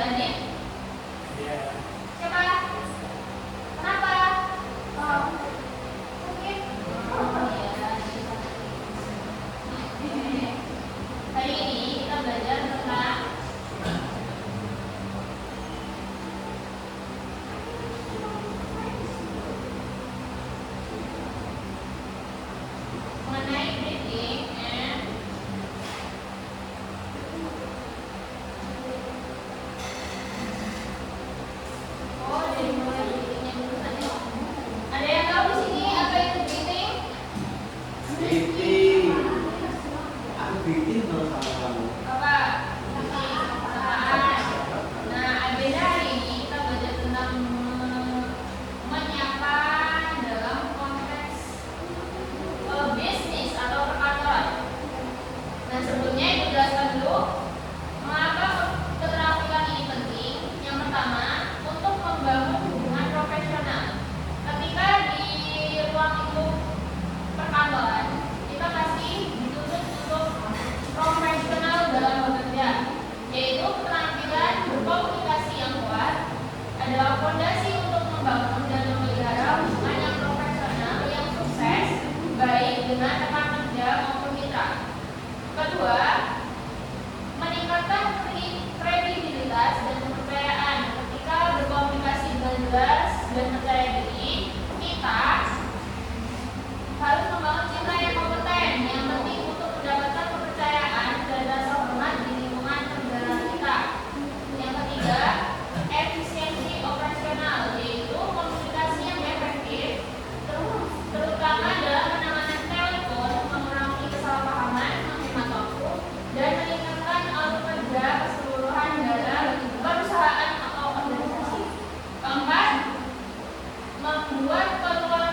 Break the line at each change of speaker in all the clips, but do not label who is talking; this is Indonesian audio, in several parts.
Adit?
Iya.
Siapa? Kenapa? Oh, mungkin. Oh iya. Hari ini kita belajar tentang mengenai breathing and dari mulai breathingnya dulu saja. Ada yang tahu di sini apa itu breathing?
Greeting. Aku greeting dong sama kamu.
Apa? Nah, agenda hari ini kita belajar tentang menyapa dalam konteks bisnis atau perkantoran. Nah, sebelumnya ibu jelaskan dulu mengapa keterampilan ini penting. Yang pertama, untuk membangun hubungan profesional. Ketika di ruang lingkup perkantoran, kita pasti dituntut untuk profesional dalam bekerja, yaitu keterampilan berkomunikasi yang kuat adalah fondasi untuk membangun dan memelihara hubungan yang profesional yang sukses, baik dengan rekan kerja maupun mitra. Kedua, meningkatkan kredibilitas dan kepercayaan. Ketika berkomunikasi dengan jelas dan percaya diri, kita harus membangun citra yang kompeten, yang penting untuk mendapatkan kepercayaan dan rasa hormat di lingkungan kerja kita. Yang ketiga, efisiensi operasional, yaitu komunikasi yang efektif, terutama dalam penanganan telepon, mengurangi kesalahpahaman, menghemat waktu, dan meningkatkan alur kerja keseluruhan dalam perusahaan atau organisasi. Keempat, membuat peluang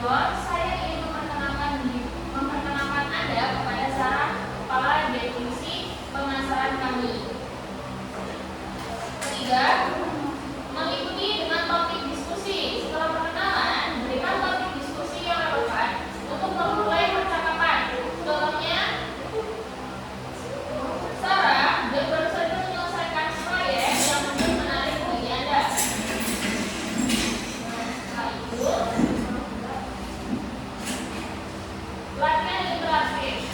telepon, saya ingin memperkenalkan Anda kepada Sarah, Kepala Divisi Pemasaran kami. Ketiga, mengikuti dengan topik diskusi. Setelah perkenalan, berikan topik diskusi yang relevan untuk memulai percakapan. Contohnya, Sarah baru saja menyelesaikan proyek yang mungkin menarik bagi Anda. Setelah itu, latihan interaktif.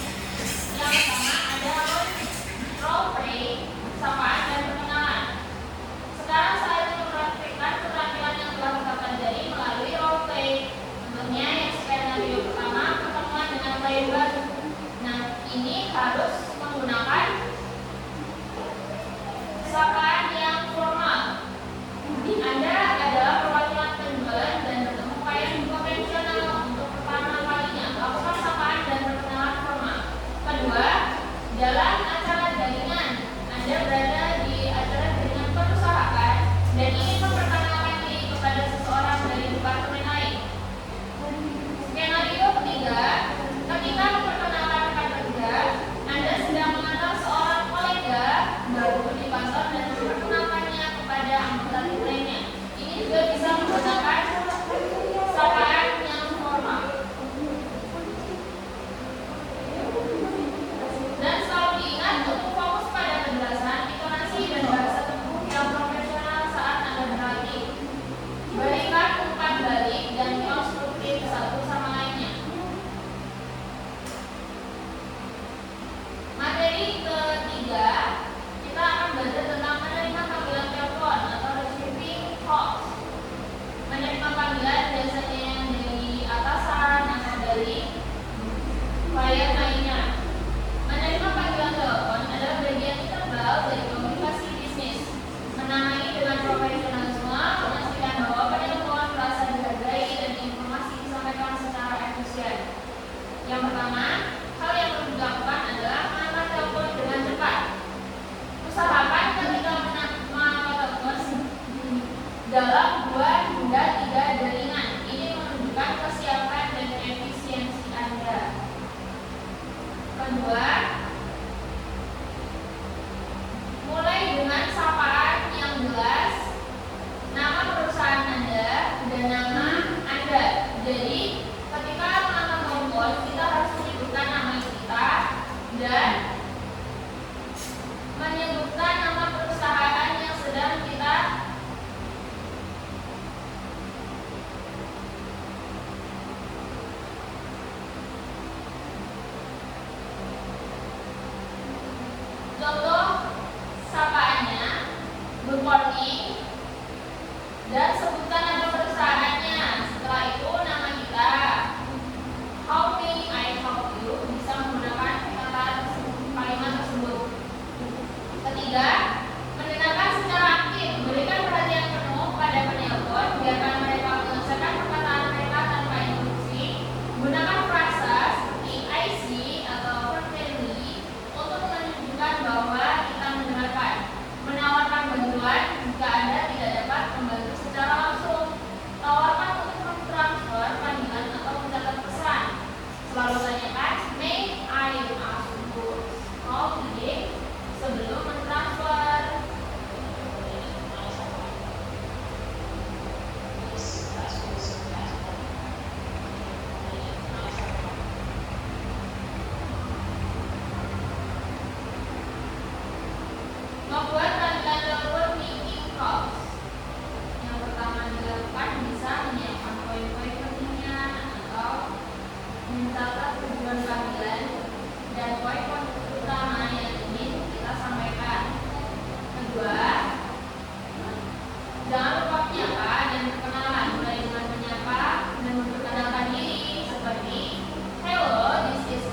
Yang pertama ada role play, sapaan dan perkenalan. Sekarang saya mempraktikkan keterampilan yang telah kita pelajari melalui role play. Contohnya yang skenario pertama, pertemuan dengan klien baru. Nah, ini harus menggunakan sapaan yang formal. Anda adalah perwakilan penjual dan bertemu klien konvensional untuk pertama kalinya. Lakukan sapaan dan perkenalan formal. Kedua, dalam acara jaringan. Anda berada di acara jaringan perusahaan dan ingin memperkenalkan diri kepada seseorang dari departemen lain. Skenario ketiga, ketika memperkenalkan rekan kerja, Anda sedang mengenal seorang kolega baru di kantor dan memperkenalkannya kepada anggota tim lainnya. Ini juga bisa menggunakan sapaan yang formal. Dan selalu diingat untuk fokus pada penjelasan, intonasi, dan bahasa tubuh yang profesional saat Anda berlatih. Berikan umpan balik dan konstruktif satu sama lainnya. Materi ketiga, kita akan belajar tentang menerima panggilan telepon atau receiving calls. Menerima panggilan biasanya yang dari atasan atau dari klien lainnya. Menerima panggilan telepon adalah bagian integral dari komunikasi bisnis. Menangani dengan profesionalisme, memastikan bahwa penelpon merasa dihargai dan informasi disampaikan secara efisien. Yang pertama, hal yang perlu dilakukan adalah mengangkat telepon dengan cepat. Usahakan ketika mengangkat telepon dalam 2 hingga 3 jaringan. Ini menunjukkan kesiapan dan efisiensi Anda. Kedua, mulai dengan sapaan yang jelas, nama perusahaan Anda dan nama Anda. Jadi, ketika mengangkat telepon, kita harus menyebutkan nama kita dan menyebutkan nama perusahaan yang sedang kita contoh sapaannya, good morning, dan sebutkan nama perusahaannya. Setelah itu nama kita. How may I help you? Bisa menggunakan kalimat tersebut. Ketiga, mendengarkan secara aktif. Berikan perhatian penuh pada penelpon. Biarkan mereka menyelesaikan perkataan mereka tanpa interupsi. Gunakan frasa seperti I see atau certainly untuk menunjukkan bahwa kita mendengarkan. Menawarkan bantuan jika Anda tidak dapat membantu secara langsung. Tawarkan untuk mentransfer panggilan atau mencatat pesan. Selalu tanyakan, may I ask you call today sebelum mentransfer. Membuat panggilan telepon meeting calls. Yang pertama dilakukan bisa menyiapkan poin-poin pentingnya atau mencatat tujuan panggilan dan poin-poin utama yang ingin kita sampaikan. Kedua, jangan lupa menyapa dan perkenalan. Mulai dengan menyapa dan memperkenalkan diri seperti hello, this is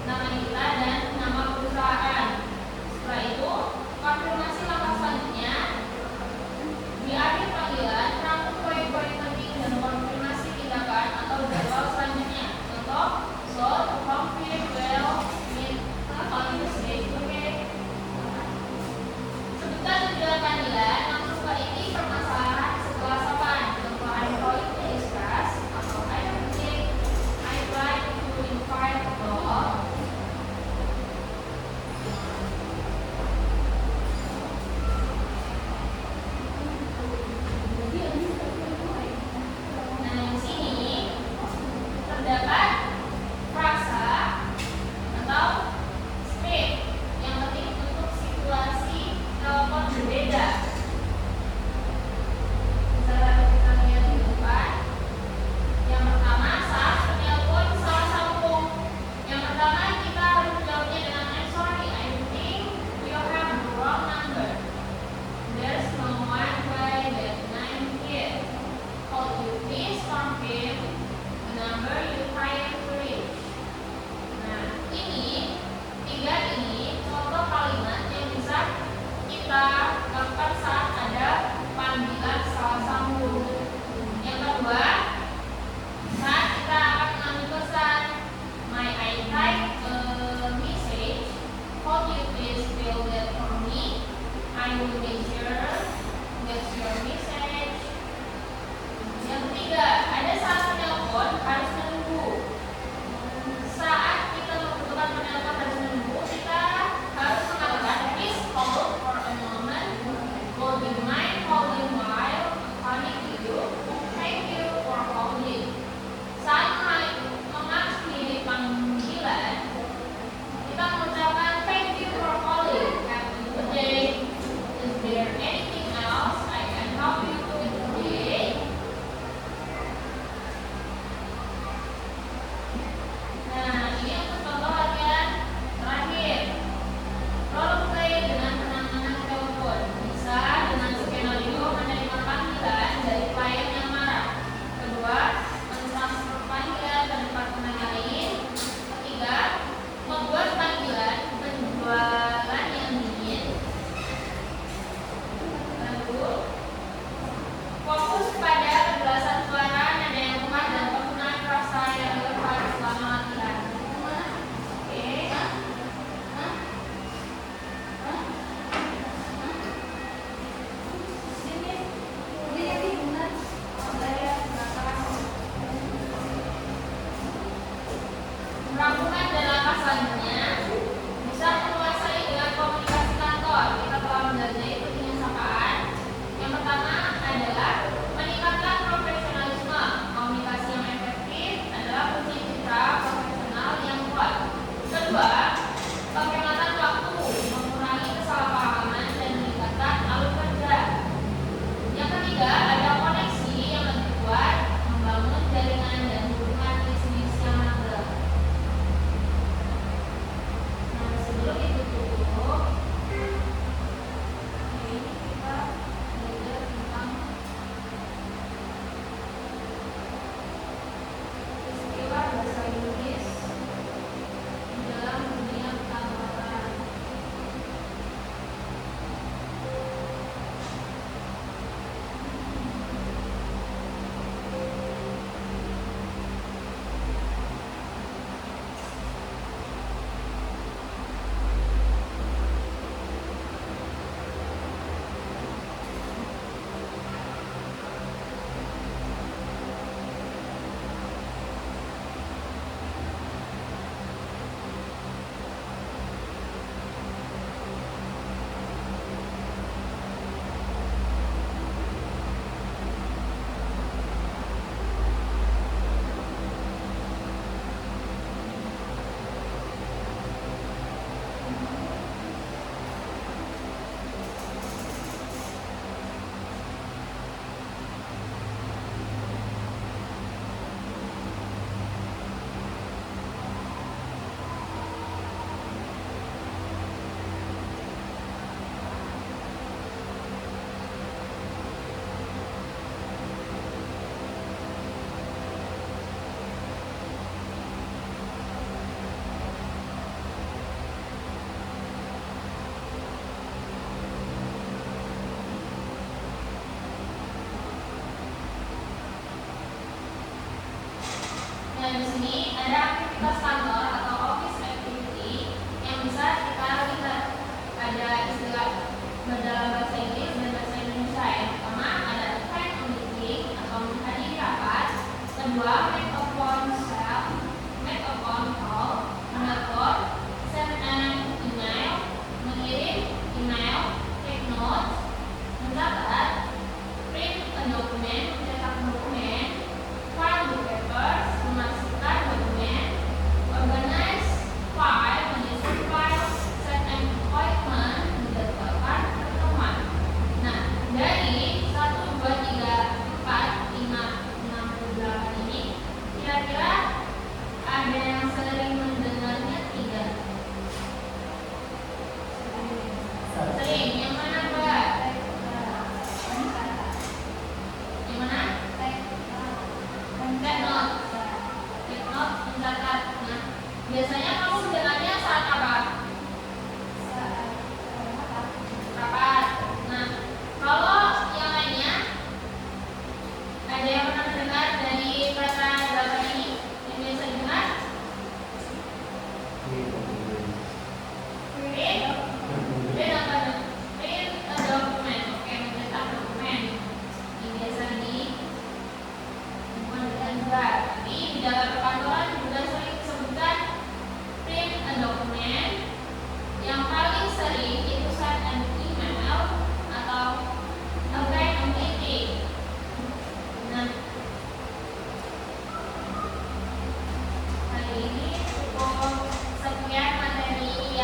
nama kita dan nama perusahaan. Setelah will make sure that's your message. Yang ketiga, ada saat menelpon harus menunggu. Saat kita membutuhkan penelpon harus menunggu, kita harus mengatakan please hold for a moment. Would you mind holding while calling to you? Thank you for holding. Saat mengakhiri panggilan, kita mengucapkan thank you for calling. Have a good day. Is there anything else I can help you with today? Nah, ini untuk contoh latihan terakhir. Role play dengan penanganan telepon. Bisa dengan skenario menerima panggilan dari klien yang marah. Kedua, mentransfer panggilan ke tempat penanya lain. Ketiga, membuat panggilan penjualan yang dingin. Lalu, fokus pada kejelasan suara, nada yang lemah, dan penggunaan frasa yang relevan selama latihan. Oke. Rangkuman dan langkah selanjutnya bisa menguasai dengan komunikasi kantor. Kita telah belajar pentingnya sapaan. Yang pertama adalah meningkatkan profesionalisme. Komunikasi yang efektif adalah kunci citra profesional yang kuat. Kedua, penghematan waktu, mengurangi kesalahpahaman dan meningkatkan alur kerja. Yang ketiga ada koneksi yang lebih kuat, membangun jaringan dan hubungan bisnis yang langgeng. Nah, sebelum itu tutup, ini kita belajar tentang istilah bahasa Inggris di dalam dunia perkantoran. Nah, di sini ada aktivitas kantor atau office activity yang bisa kita lihat. Ada istilah dalam bahasa Inggris dan bahasa Indonesia. Yang pertama ada attend a meeting atau menghadiri rapat. Kedua, make a phone call, menelpon, send an email, mengirim email, take notes, mencatat, print a document, mencetak dokumen, file the papers, memasukkan dokumen, organize file, menyusun file, set an appointment, menjadwalkan pertemuan. Nah, dari 1, 2, 3, 4, 5, 6, 8 ini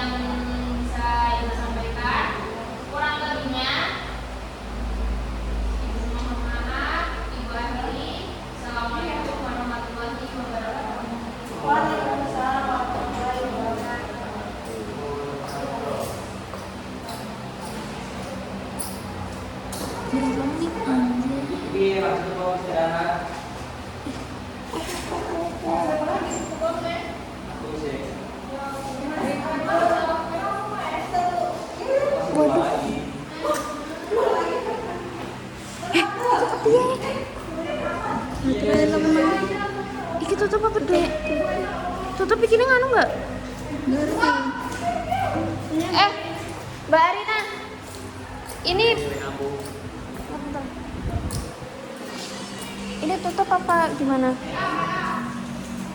yang bisa Ibu sampaikan. Kurang lebihnya, Ibu mohon maaf. Ibu akhiri. Assalamualaikum warahmatullahi wabarakatuh.
Waalaikumsalam warahmatullahi wabarakatuh.
Iya, maksud kau istirahat. Aku sih.
Waduh. Iya. Iki tutup apa dek? Tutup bikinnya nganu nggak? Mbak Arina, ini ini tutup apa gimana?